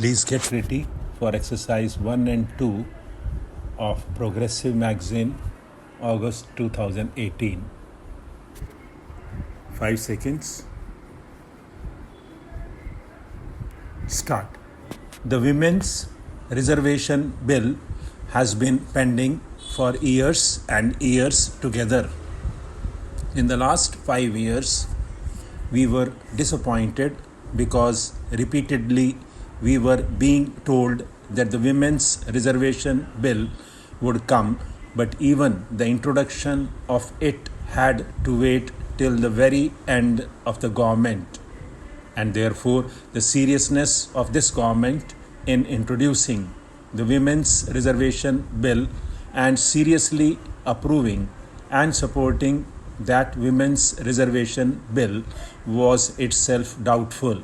Please get ready for exercise 1 and 2 of Progressive Magazine, August 2018. 5 seconds. Start. The Women's Reservation Bill has been pending for years and years together. In the last 5 years, we were disappointed because repeatedly we were being told that the Women's Reservation Bill would come, but even the introduction of it had to wait till the very end of the government. And therefore, the seriousness of this government in introducing the Women's Reservation Bill and seriously approving and supporting that Women's Reservation Bill was itself doubtful.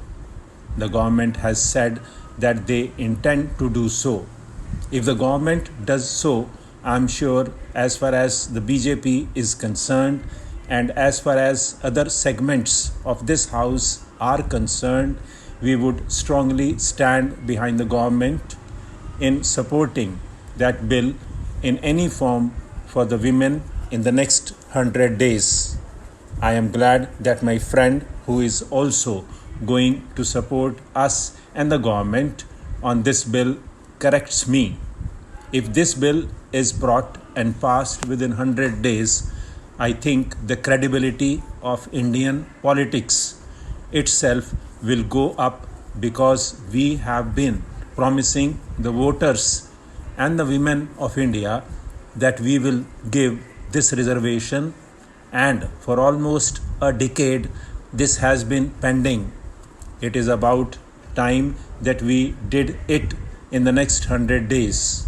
The government has said that they intend to do so. If the government does so, I'm sure as far as the BJP is concerned and as far as other segments of this house are concerned, we would strongly stand behind the government in supporting that bill in any form for the women in the next 100 days. I am glad that my friend who is also going to support us and the government on this bill corrects me. If this bill is brought and passed within 100 days, I think the credibility of Indian politics itself will go up, because we have been promising the voters and the women of India that we will give this reservation, and for almost a decade this has been pending. It is about time that we did it in the next 100 days.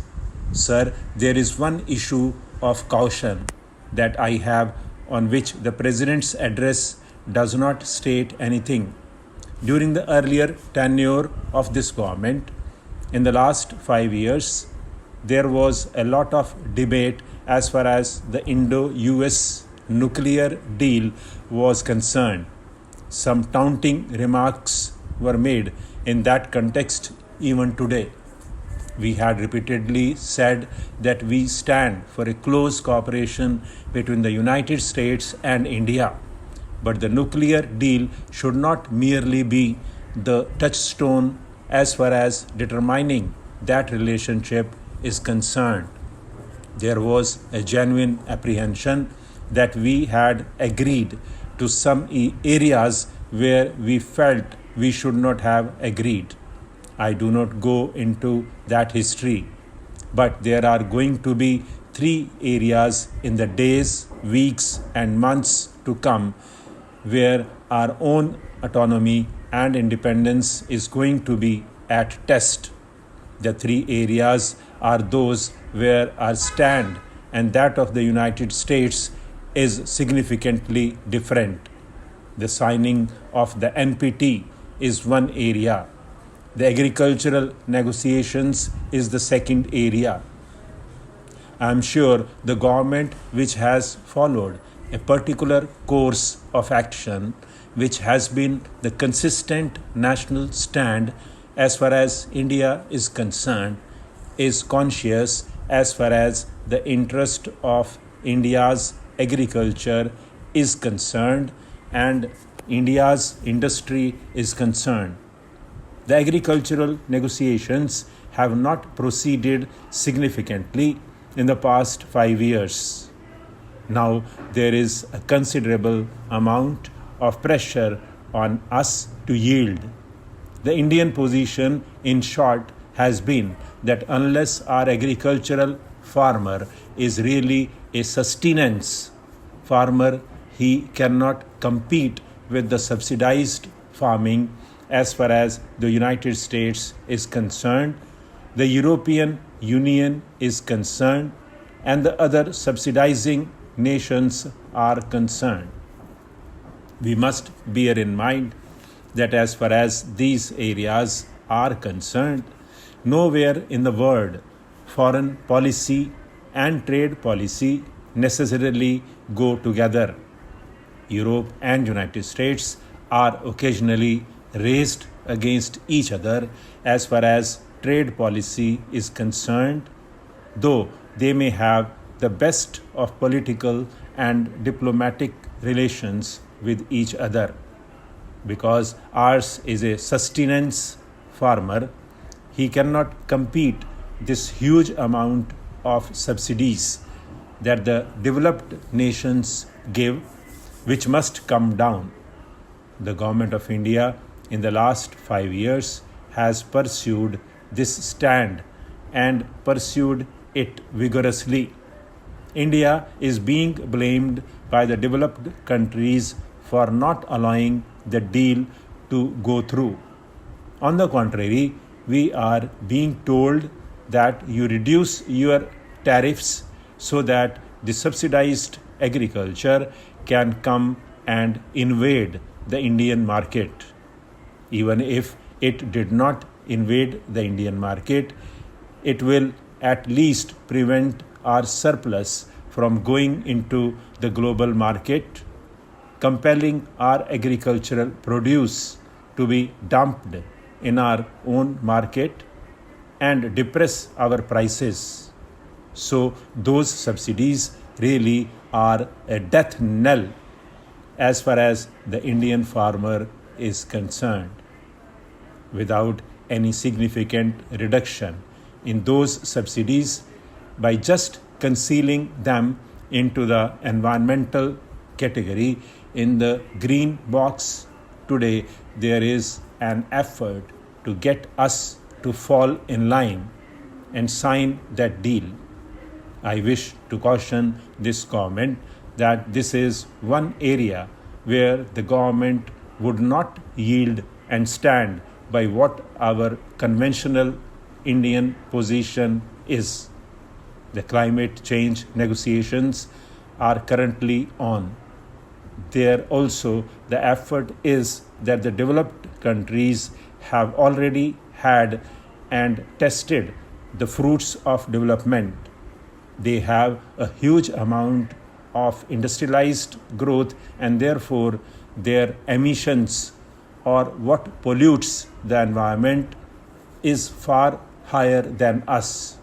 Sir, there is one issue of caution that I have on which the President's address does not state anything. During the earlier tenure of this government, in the last 5 years, there was a lot of debate as far as the Indo-US nuclear deal was concerned. Some taunting remarks were made in that context even today. We had repeatedly said that we stand for a close cooperation between the United States and India. But the nuclear deal should not merely be the touchstone as far as determining that relationship is concerned. There was a genuine apprehension that we had agreed to some areas where we felt we should not have agreed. I do not go into that history, but there are going to be 3 areas in the days, weeks, and months to come where our own autonomy and independence is going to be at test. The 3 areas are those where our stand and that of the United States is significantly different. The signing of the NPT is one area. The agricultural negotiations is the second area. I am sure the government, which has followed a particular course of action, which has been the consistent national stand as far as India is concerned, is conscious as far as the interest of India's agriculture is concerned and India's industry is concerned. The agricultural negotiations have not proceeded significantly in the past 5 years. Now there is a considerable amount of pressure on us to yield. The Indian position, in short, has been that unless our agricultural farmer is really a sustenance farmer, he cannot compete with the subsidized farming as far as the United States is concerned, the European Union is concerned, and the other subsidizing nations are concerned. We must bear in mind that as far as these areas are concerned, nowhere in the world foreign policy and trade policy necessarily go together. Europe and United States are occasionally raised against each other as far as trade policy is concerned, though they may have the best of political and diplomatic relations with each other. Because ours is a sustenance farmer, he cannot compete this huge amount of subsidies that the developed nations give, which must come down. The government of India in the last 5 years has pursued this stand and pursued it vigorously. India is being blamed by the developed countries for not allowing the deal to go through. On the contrary, we are being told that you reduce your tariffs so that the subsidized agriculture can come and invade the Indian market. Even if it did not invade the Indian market, it will at least prevent our surplus from going into the global market, compelling our agricultural produce to be dumped in our own market and depress our prices. So those subsidies really are a death knell as far as the Indian farmer is concerned. Without any significant reduction in those subsidies, by just concealing them into the environmental category in the green box, today there is an effort to get us to fall in line and sign that deal. I wish to caution this government that this is one area where the government would not yield and stand by what our conventional Indian position is. The climate change negotiations are currently on. There also the effort is that the developed countries have already had and tested the fruits of development. They have a huge amount of industrialized growth, and therefore their emissions or what pollutes the environment is far higher than us.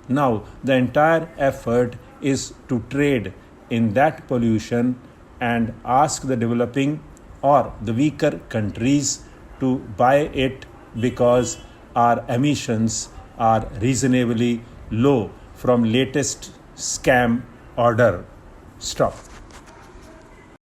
Now the entire effort is to trade in that pollution and ask the developing or the weaker countries to buy it because our emissions are reasonably low from latest scam order. Stop.